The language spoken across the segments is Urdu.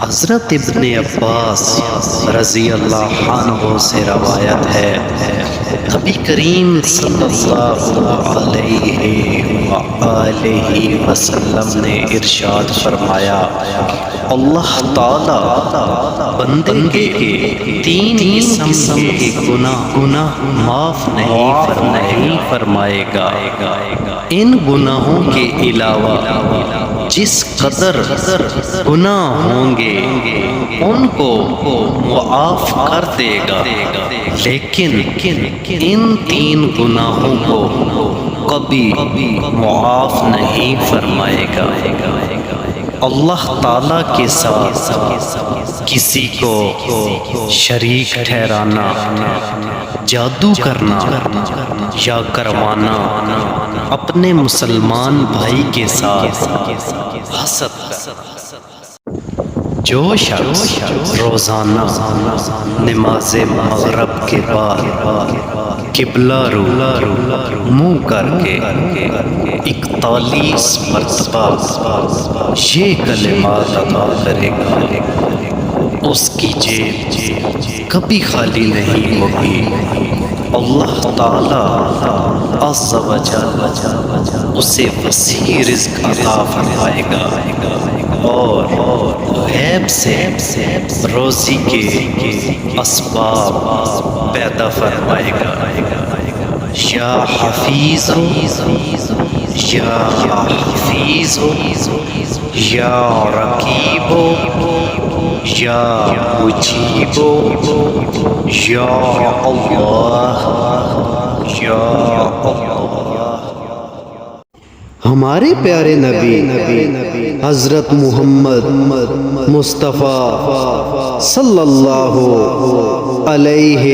حضرت ابن عباس رضی اللہ عنہ سے روایت ہے، نبی کریم صلی اللہ علیہ وآلہ وسلم نے ارشاد فرمایا، اللہ تعالی بندے کے تین قسم کے گناہ معاف نہیں فرمائے گا۔ ان گناہوں کے علاوہ جس قدر گناہ ہوں گے ان کو معاف کر دے گا، لیکن ان تین گناہوں کو کبھی معاف نہیں فرمائے گا۔ اللہ تعالیٰ کے ساتھ کسی کو شریک ٹھہرانا، جادو کرنا یا کروانا، اپنے مسلمان بھائی کے ساتھ حسد کرنا۔ جو شخص روزانہ نماز مغرب کے بعد قبلہ رو منہ کر کے 41 مرتبہ یہ کلمات ادا کرے گا، اس کی جیب کبھی خالی نہیں ہوگی۔ اللہ تعالی عز و جل اسے وسیع رزق عطا فرمائے گا اور غیب سے روزی کے اسباب پیدا فرمائے گا۔ یا حفیظ یا حفیظ یا رقیب یا مجیب یا اللہ یا اللہ۔ ہمارے پیارے نبی حضرت محمد مصطفیٰ صلی اللہ علیہ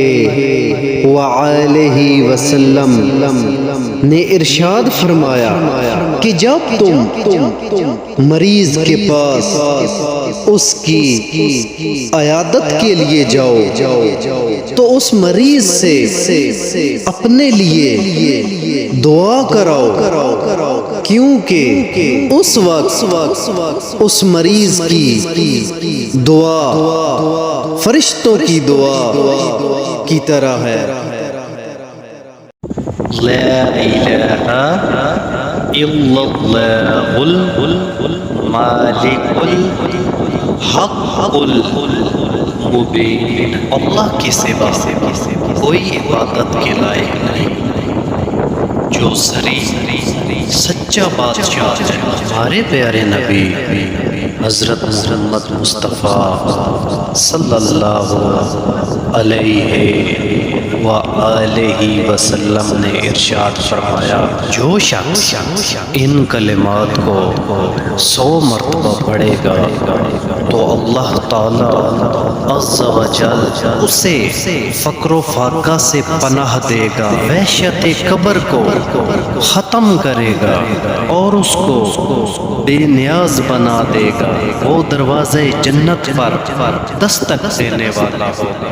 وآلہ وسلم نے ارشاد فرمایا کہ جب تم مریض کے پاس اس کی عیادت کے لیے جاؤ تو اس مریض سے اپنے لیے دعا کراؤ، کیونکہ اس وقت اس مریض کی دعا فرشتوں کی دعا کی طرح ہے۔ لا الہ الا اللہ المالک الحق المبین۔ اللہ کے سوا کوئی عبادت کے لائق نہیں، جو سری سچا بادشاہ ہے۔ ہمارے پیارے نبی حضرت محمد مصطفیٰ صلی اللہ علیہ وآلہ وسلم نے ارشاد فرمایا، جو شخص ان کلمات کو 100 مرتبہ پڑھے گا تو اللہ تعالی عز و جل اسے فقر و فاقہ سے پناہ دے گا، وحشت قبر کو ختم کرے گا اور اس کو بے نیاز بنا دے گا۔ وہ دروازے جنت پر دستک دینے والا ہوگا۔